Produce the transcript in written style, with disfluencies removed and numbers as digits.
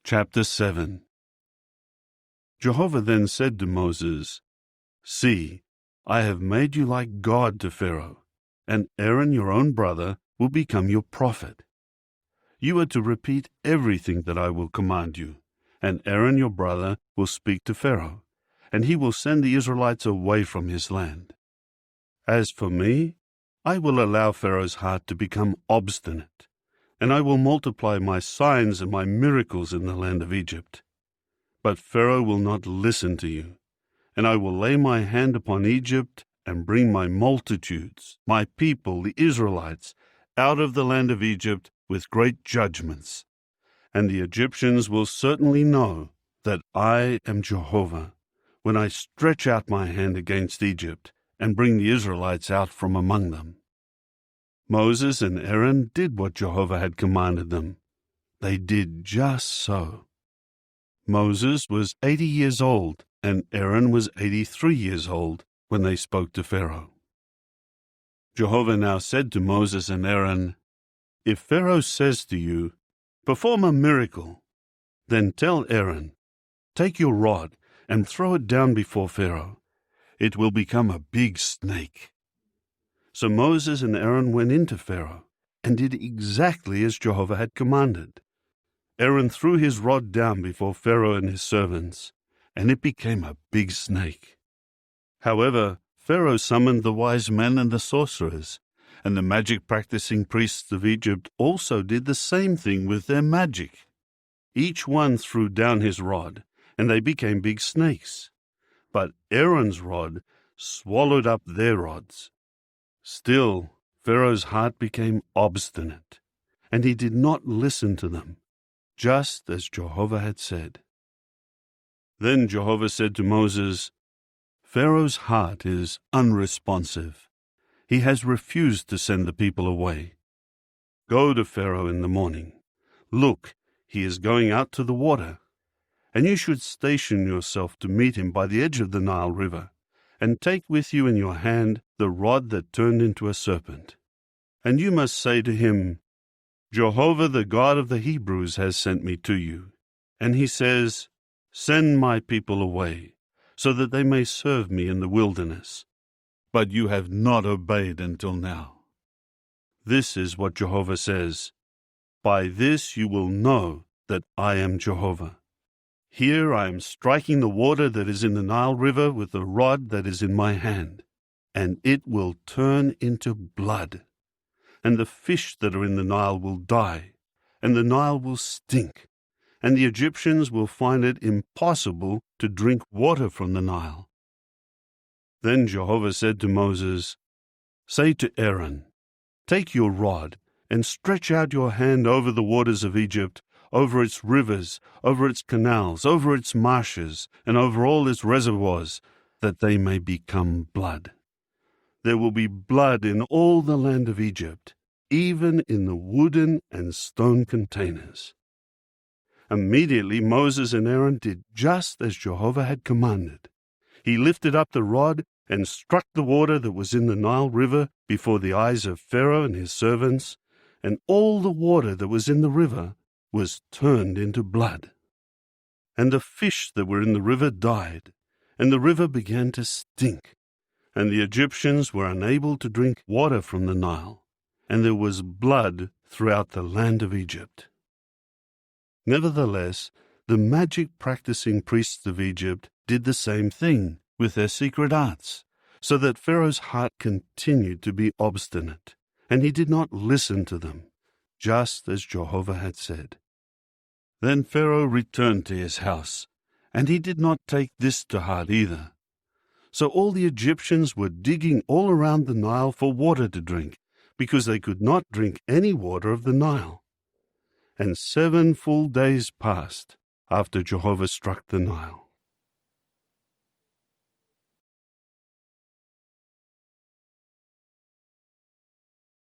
Chapter 7. Jehovah then said to Moses, "See, I have made you like God to Pharaoh, and Aaron your own brother will become your prophet. You are to repeat everything that I will command you, and Aaron your brother will speak to Pharaoh, and he will send the Israelites away from his land. As for me, I will allow Pharaoh's heart to become obstinate, and I will multiply my signs and my miracles in the land of Egypt. But Pharaoh will not listen to you, and I will lay my hand upon Egypt and bring my multitudes, my people, the Israelites, out of the land of Egypt with great judgments. And the Egyptians will certainly know that I am Jehovah, when I stretch out my hand against Egypt and bring the Israelites out from among them." Moses and Aaron did what Jehovah had commanded them. They did just so. Moses was 80 years old, and Aaron was 83 years old when they spoke to Pharaoh. Jehovah now said to Moses and Aaron, "If Pharaoh says to you, 'Perform a miracle,' then tell Aaron, 'Take your rod and throw it down before Pharaoh. It will become a big snake.'" So Moses and Aaron went into Pharaoh and did exactly as Jehovah had commanded. Aaron threw his rod down before Pharaoh and his servants, and it became a big snake. However, Pharaoh summoned the wise men and the sorcerers, and the magic-practicing priests of Egypt also did the same thing with their magic. Each one threw down his rod, and they became big snakes. But Aaron's rod swallowed up their rods. Still, Pharaoh's heart became obstinate, and he did not listen to them, just as Jehovah had said. Then Jehovah said to Moses, "Pharaoh's heart is unresponsive. He has refused to send the people away. Go to Pharaoh in the morning. Look, he is going out to the water. And you should station yourself to meet him by the edge of the Nile River, and take with you in your hand the rod that turned into a serpent. And you must say to him, 'Jehovah, the God of the Hebrews, has sent me to you. And he says, Send my people away, so that they may serve me in the wilderness. But you have not obeyed until now.' This is what Jehovah says, 'By this you will know that I am Jehovah. Here I am striking the water that is in the Nile River with the rod that is in my hand, and it will turn into blood. And the fish that are in the Nile will die, and the Nile will stink, and the Egyptians will find it impossible to drink water from the Nile.' Then Jehovah said to Moses, 'Say to Aaron, Take your rod and stretch out your hand over the waters of Egypt, over its rivers, over its canals, over its marshes, and over all its reservoirs, that they may become blood. There will be blood in all the land of Egypt, even in the wooden and stone containers.' Immediately Moses and Aaron did just as Jehovah had commanded. He lifted up the rod and struck the water that was in the Nile River before the eyes of Pharaoh and his servants, and all the water that was in the river was turned into blood. And the fish that were in the river died, and the river began to stink, and the Egyptians were unable to drink water from the Nile, and there was blood throughout the land of Egypt. Nevertheless, the magic-practicing priests of Egypt did the same thing with their secret arts, so that Pharaoh's heart continued to be obstinate, and he did not listen to them, just as Jehovah had said. Then Pharaoh returned to his house, and he did not take this to heart either. So all the Egyptians were digging all around the Nile for water to drink, because they could not drink any water of the Nile. And 7 full days passed after Jehovah struck the Nile.